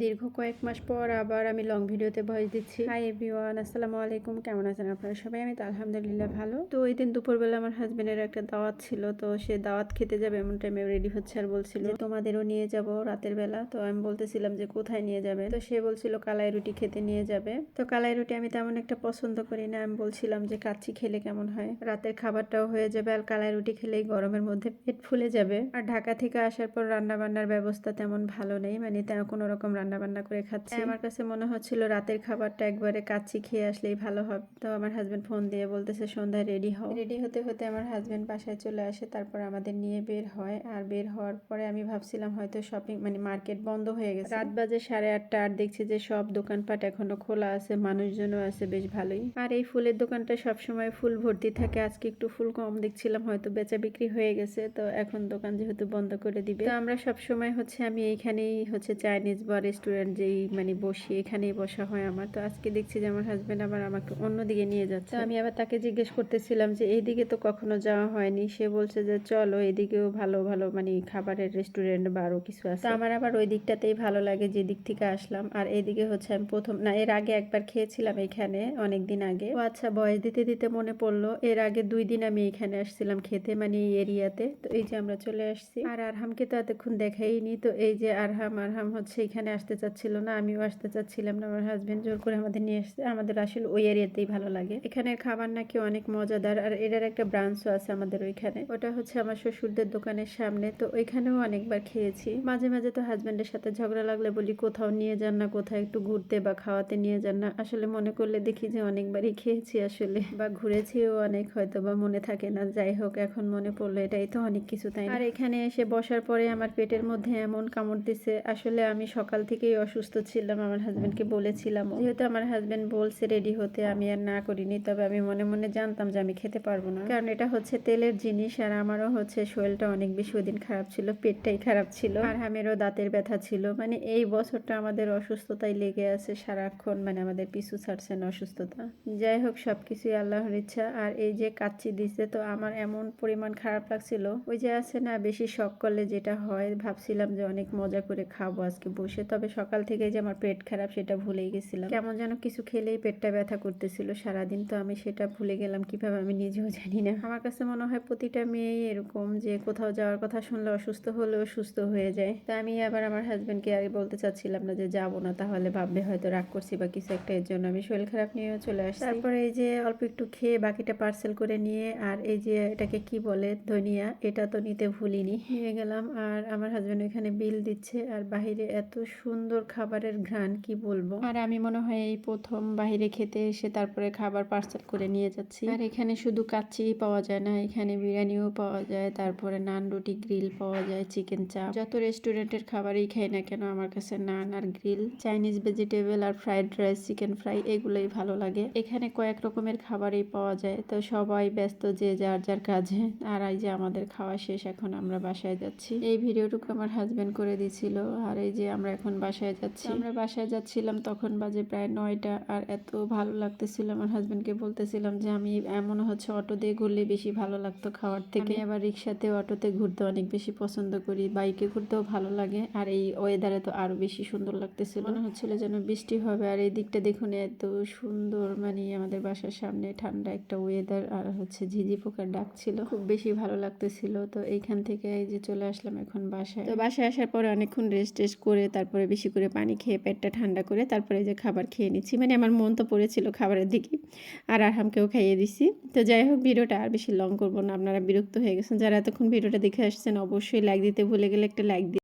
দীর্ঘ কয়েক মাস পর আবার আমি লং ভিডিওতে ভয়েস দিচ্ছি। হাই এভরিওয়ান, আসসালামু আলাইকুম। কেমন আছেন আপনারা সবাই? আমি তো আলহামদুলিল্লাহ ভালো। তো ওই দিন দুপুরবেলা আমার হাজবেন্ডের একটা দাওয়াত ছিল, তো সে দাওয়াত খেতে যাবে এমন টাইমে রেডি হচ্ছে আর বলছিল যে তোমাদেরও নিয়ে যাব রাতের বেলা। তো আমি বলতেছিলাম যে কোথায় নিয়ে যাবে, তো সে বলছিল কালাই রুটি খেতে নিয়ে যাবে। তো কালাই রুটি আমি তেমন একটা পছন্দ করি না, আমি বলছিলাম যে কাচ্চি খেলে কেমন হয়, রাতের খাবারটাও হয়ে যাবে আর কালাই রুটি খেলেই গরমের মধ্যে পেট ফুলে যাবে। আর ঢাকা থেকে আসার পর রান্না বান্নার ব্যবস্থা তেমন ভালো নেই, মানে তেমন কোনো রকম রান্না বান্না করে খাচ্ছি। আমার কাছে মনে হচ্ছিল রাতের খাবারটা একবারে কাচ্চি খেয়ে আসলেই ভালো হবে। তো আমার হাজবেন্ড ফোন দিয়ে বলতেছে সন্ধ্যায় রেডি হও। রেডি হতে হতে আমার হাজবেন্ড বাসায় চলে আসে, তারপর আমাদের নিয়ে বের হয়। আর বের হওয়ার পরে আমি ভাবছিলাম হয়তো শপিং মানে মার্কেট বন্ধ হয়ে গেছে। রাত বাজে 8:30 আর দেখছি যে সব দোকানপাট এখনো খোলা আছে, মানুষজনও আছে বেশ ভালোই। আর এই ফুলের দোকানটা সবসময় ফুল ভর্তি থাকে, আজকে একটু ফুল কম দেখছিলাম, হয়তো বেচা বিক্রি হয়ে গেছে। তো এখন দোকান যেহেতু বন্ধ করে দিবে, তো আমরা সবসময় আমি এইখানেই চাইনিজ বা রেস্টুরেন্ট যেই মানে বসি, এখানেই বসা হয় আমার। তো আজকে দেখছি যে আমার হাজবেন্ড আবার আমাকে অন্যদিকে নিয়ে যাচ্ছে। তো আমি আবার তাকে জিজ্ঞেস করতেছিলাম যে এইদিকে তো কখনো যাওয়া হয়নি। সে বলছে যে চলো, এদিকেও ভালো ভালো মানে খাবারের রেস্টুরেন্ট বা আরো কিছু আছে। তো আমার আবার ওই দিকটাতেই ভালো লাগে যে দিক থেকে আসলাম। আর এইদিকে আমি প্রথম না, এর আগে একবার খেয়েছিলাম এখানে অনেকদিন আগে। ও আচ্ছা, বয়স দিতে দিতে মনে পড়লো এর আগে 2 দিন আমি এখানে আসছিলাম খেতে, মানে এই এরিয়াতে। তো এই যে আমরা চলে আসছি। আর আরহামকে তো এতক্ষণ দেখাইনি। তো এই যে আরহাম এখানে আসতে চাচ্ছিল না, আমিও আসতে চাচ্ছিলাম না, আমার হাজবেন্ড জোর করে আমাদের নিয়ে আসছে। আমাদের আসলে ওই এরিয়াতেই ভালো লাগে, এখানের খাবার নাকি অনেক মজাদার। আর এটার একটা ব্রাঞ্চও আছে আমাদের ওইখানে, ওটা আমার শ্বশুরদের দোকানের সামনে। তো ওইখানেও অনেকবার খেয়েছি। মাঝে মাঝে তো হাজবেন্ডের সাথে ঝগড়া লাগলে বলি কোথাও নিয়ে যান না, কোথাও একটু ঘুরতে বা খাওয়াতে নিয়ে যান না। আসলে মনে করলে দেখি যে অনেকবারই খেয়েছি আসলে, বা ঘুরেছিও অনেক, হয়তো বা মনে থাকে না। যাই হোক, এখন মনে পড়লো এটাই তো অনেক কিছু, তাই না? আর এখানে এসে বসার পরে আমার পেটের মধ্যে এমন কামড় দিছে, আসলে আমি সকাল থেকেই অসুস্থ ছিলাম। আমার হাজবেন্ডকে বলেছিলাম, যেহেতু আমার হাজবেন্ড বলছে রেডি হতে, আমি আর না করিনি। তবে আমি মনে মনে জানতাম যে আমি খেতে পারবো না, কারণ এটা তেলের জিনিস। আর আমারও শরীরটা অনেক বেশি ওইদিন খারাপ ছিল, পেটটাই খারাপ ছিল, আর আমিরও দাঁতের ব্যথা ছিল। মানে এই বছরটা আমাদের অসুস্থতায় লেগে আছে সারাক্ষণ, মানে আমাদের পিছু ছাড়ছে না অসুস্থতা। যাই হোক, সবকিছুই আল্লাহর ইচ্ছা। আর এই যে কাচ্চি দিছে, তো আমার এমন পরিমাণ খারাপ লাগছিল, ওই যে আছে না বেশি শখ করলে যেটা হয়, ভাবছিলাম যে অনেক মজা করে খাবো আজকে বসে। তবে সকাল থেকে যে আমার পেট খারাপ সেটা ভুলেই গেছিলাম, কেমন যেন কিছু খেলেই পেটটা ব্যথা করতেছিল সারাদিন। তো আমি সেটা ভুলে গেলাম, কিভাবে আমি নিজেও জানি না। আমার কাছে মনে হয় প্রতিটা মেয়েই এরকম, যে কোথাও যাওয়ার কথা শুনলে অসুস্থ হলেও সুস্থ হয়ে যায়। তা আমি আবার আমার হাজবেন্ডকে আগে বলতে চাচ্ছিলাম না যে যাবো না, তাহলে ভাববে হয়তো রাগ করছি বা কিছু একটা, এর জন্য আমি শরীর খারাপ নিয়েও চলে আসছি। তারপরে এই যে অল্প একটু খেয়ে বাকিটা পার্সেল করে নিয়ে, আর এই যে এটাকে কি বলে, ধনিয়া, এটা তো নিতে ভুলিনি, নিয়ে গেলাম। আর আমার হাজবেন্ড এখানে বিল দিচ্ছে, আর বাহিরে এত সুন্দর খাবারের ঘ্রাণ কি বলবো। আর আমি মনে হয় এই প্রথম বাহিরে খেতে এসে তারপরে খাবার পার্সেল করে নিয়ে যাচ্ছি। আর এখানে শুধু কাচ্চি পাওয়া যায় না, এখানে বিরিয়ানিও পাওয়া যায়, তারপরে নান, রুটি, গ্রিল পাওয়া যায়, চিকেন চাপ। যত রেস্টুরেন্টের খাবারই খাই না কেন, আমার কাছে নান আর গ্রিল, চাইনিজ ভেজিটেবল আর ফ্রাইড রাইস, চিকেন ফ্রাই, এগুলোই ভালো লাগে। এখানে কয়েক রকমের খাবারই পাওয়া যায়। তো সবাই ব্যস্ত যে যার যার কাজে। আর এই যে আমাদের খাওয়া শেষ, এখন আমরা বাসায় যাচ্ছি। এই ভিডিওটুকু আমার হাজবেন্ড করে দিছিল। আর এই যে আমরা এখন বাসায় যাচ্ছি। আমরা বাসায় যাচ্ছিলাম, তখন বাজে প্রায় 9টা। আর এত ভালো লাগতেছিল, আমার হাজবেন্ডকে বলতেছিলাম যে আমি এমন অটো দিয়ে ঘুরলে বেশি ভালো লাগতো খাওয়ার থেকে। আমি আবার রিক্সাতে, অটোতে ঘুরতে অনেক বেশি পছন্দ করি, বাইকে ঘুরতেও ভালো লাগে। আর এই ওয়েদারে তো আরো বেশি সুন্দর লাগতেছিল, মনে হচ্ছিল যেন বৃষ্টি হবে। আর এই দিকটা দেখুন এত সুন্দর, মানে আমাদের বাসার সামনে ঠান্ডা একটা ওয়েদার, আর ঝিঝি পোকার ডাক ছিল, খুব বেশি ভালো লাগতেছিল। তো এইখান থেকে এই যে চলে আসলাম এখন বাসায়। তো বাসায় আসার পরে অনেকক্ষণ রেস্ট করে, তারপরে বেশি করে পানি খেয়ে পেটটা ঠান্ডা করে, তারপরে যে খাবার খেয়ে নিচ্ছি। মানে আমার মন তো পড়েছিল খাবারের দিকে, আর আরহামকেও খাইয়ে দিছি। তো যাই হোক, ভিডিওটা আর বেশি লং করবো না, আপনারা বিরক্ত হয়ে গেছেন। যারা এতক্ষণ ভিডিওটা দেখে আসছেন, অবশ্যই লাইক দিতে ভুলে গেলে একটা লাইক দিন।